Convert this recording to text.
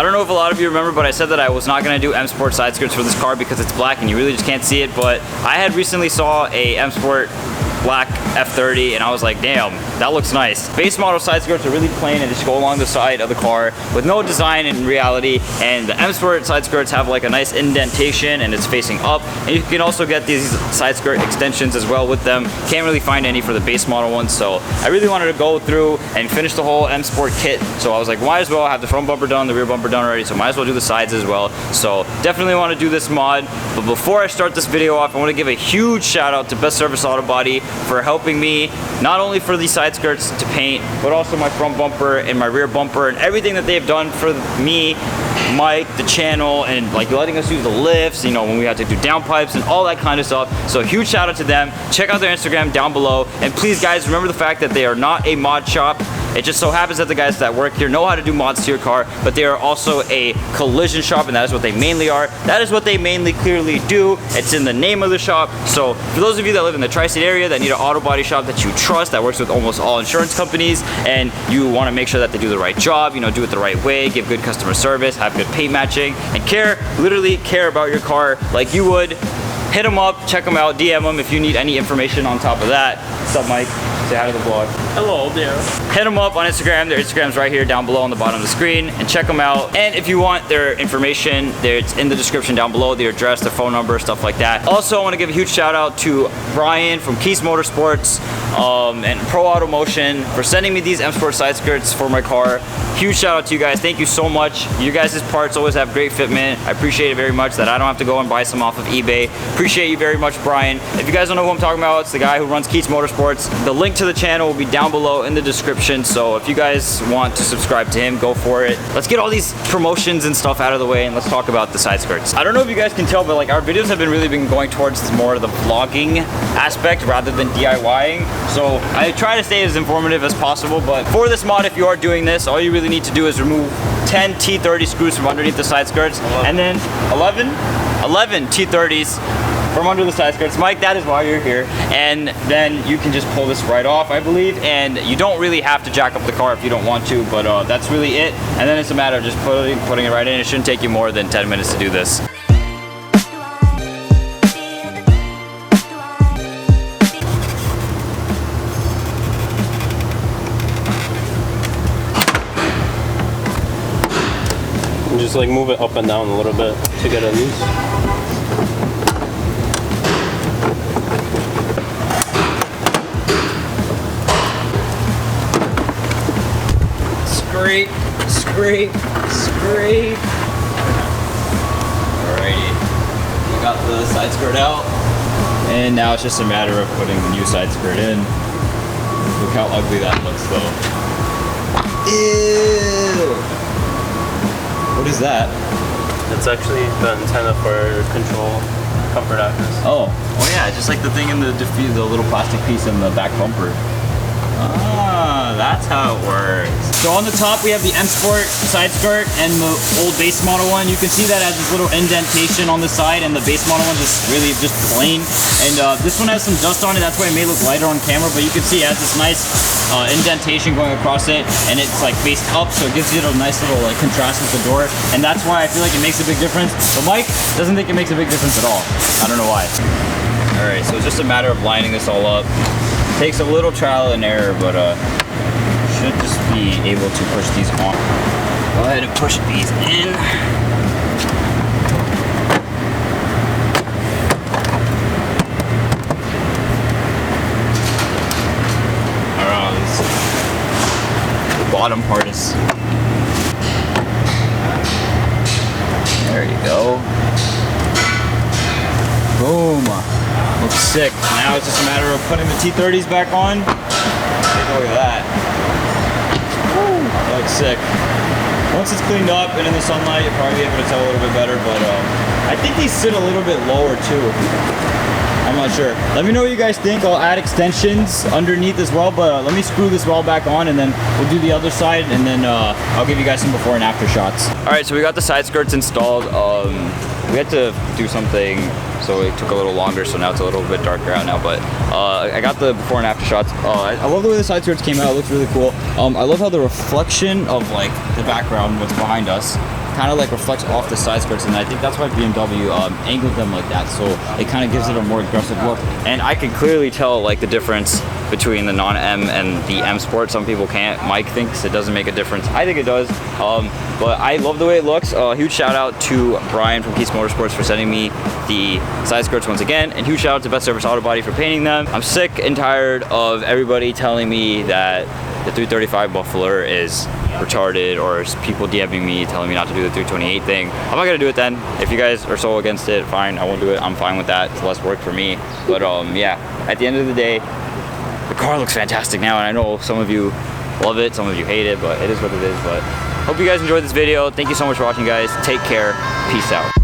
I don't know if a lot of you remember, but I said that I was not gonna do M Sport side skirts for this car because it's black and you really just can't see it, but I had recently saw a M Sport black F30 and I was like, damn, that looks nice. Base model side skirts are really plain and just go along the side of the car with no design in reality, and the M Sport side skirts have like a nice indentation and it's facing up, and you can also get these side skirt extensions as well with them. Can't really find any for the base model ones, so I really wanted to go through and finish the whole M Sport kit, so I was like, might as well have the front bumper done, the rear bumper done already, so might as well do the sides as well. So definitely want to do this mod, but before I start this video off, I want to give a huge shout out to Best Service Auto Body for helping me not only for these side skirts to paint, but also my front bumper and my rear bumper and everything that they've done for me, Mike, the channel, and like letting us use the lifts, you know, when we had to do downpipes and all that kind of stuff. So huge shout out to them. Check out their Instagram down below, and please guys, remember the fact that they are not a mod shop. It just so happens that the guys that work here know how to do mods to your car, but they are also a collision shop, and that is what they mainly are. That is what they mainly clearly do. It's in the name of the shop. So for those of you that live in the tri-state area that need an auto body shop that you trust, that works with almost all insurance companies, and you want to make sure that they do the right job, you know, do it the right way, give good customer service, have good paint matching, and literally care about your car like you would, hit them up, check them out, DM them if you need any information on top of that. What's up, Mike? Say hi to the vlog. Hello there. Hit them up on Instagram. Their Instagram's right here down below on the bottom of the screen, and check them out. And if you want their information, it's in the description down below, their address, their phone number, stuff like that. Also, I want to give a huge shout out to Brian from Keys Motorsports and Pro Auto Motion for sending me these M Sport side skirts for my car. Huge shout out to you guys. Thank you so much. You guys' parts always have great fitment. I appreciate it very much that I don't have to go and buy some off of eBay. Appreciate you very much, Brian. If you guys don't know who I'm talking about, it's the guy who runs Keys Motorsports. The link to the channel will be down below in the description, so if you guys want to subscribe to him, go for it. Let's get all these promotions and stuff out of the way, and let's talk about the side skirts. I don't know if you guys can tell, but like our videos have really been going towards more of the vlogging aspect rather than DIYing. So I try to stay as informative as possible, but for this mod, if you are doing this, all you really need to do is remove 10 T30 screws from underneath the side skirts, and then 11 T30s from under the side skirts. Mike, that is why you're here. And then you can just pull this right off, I believe, and you don't really have to jack up the car if you don't want to, but that's really it. And then it's a matter of just putting it right in. It shouldn't take you more than 10 minutes to do this. Just like move it up and down a little bit to get it loose. Scrape, scrape, scrape. Alrighty, you got the side skirt out, and now it's just a matter of putting the new side skirt in. Look how ugly that looks though. Ew! What is that? It's actually the antenna for control comfort access. Oh yeah, just like the thing in the little plastic piece in the back bumper. Ah, that's how it works. So on the top we have the M Sport side skirt and the old base model one. You can see that has this little indentation on the side, and the base model one just plain. And this one has some dust on it, that's why it may look lighter on camera, but you can see it has this nice indentation going across it, and it's like faced up, so it gives it a nice little like contrast with the door, and that's why I feel like it makes a big difference. But Mike doesn't think it makes a big difference at all. I don't know why. All right, so it's just a matter of lining this all up. Takes a little trial and error, but should just be able to push these on. Go ahead and push these in. The bottom part is. There you go. Boom. Looks sick. Now it's just a matter of putting the T30s back on. Take a look at that. Woo, that looks sick. Once it's cleaned up and in the sunlight, you'll probably be able to tell a little bit better, but I think these sit a little bit lower too. I'm not sure. Let me know what you guys think. I'll add extensions underneath as well, but let me screw this well back on, and then we'll do the other side, and then I'll give you guys some before and after shots. All right, so we got the side skirts installed. We had to do something, so it took a little longer, so now it's a little bit darker out now, but I got the before and after shots. I love the way the side skirts came out. It looks really cool. I love how the reflection of like the background, what's behind us, kind of like reflects off the side skirts, and I think that's why BMW angled them like that, so it kind of gives it a more aggressive look. And I can clearly tell like the difference between the non-M and the M Sport. Some people can't. Mike thinks it doesn't make a difference. I think it does. But I love the way it looks. Huge shout out to Brian from Keats Motorsports for sending me the side skirts once again, and huge shout out to Best Service Auto Body for painting them. I'm sick and tired of everybody telling me that the 335 muffler is retarded, or people DMing me telling me not to do the 328 thing. I'm not gonna do it then. If you guys are so against it, fine, I won't do it. I'm fine with that. It's less work for me. But yeah, at the end of the day, the car looks fantastic now, and I know some of you love it, some of you hate it, but it is what it is. But hope you guys enjoyed this video. Thank you so much for watching, guys. Take care. Peace out.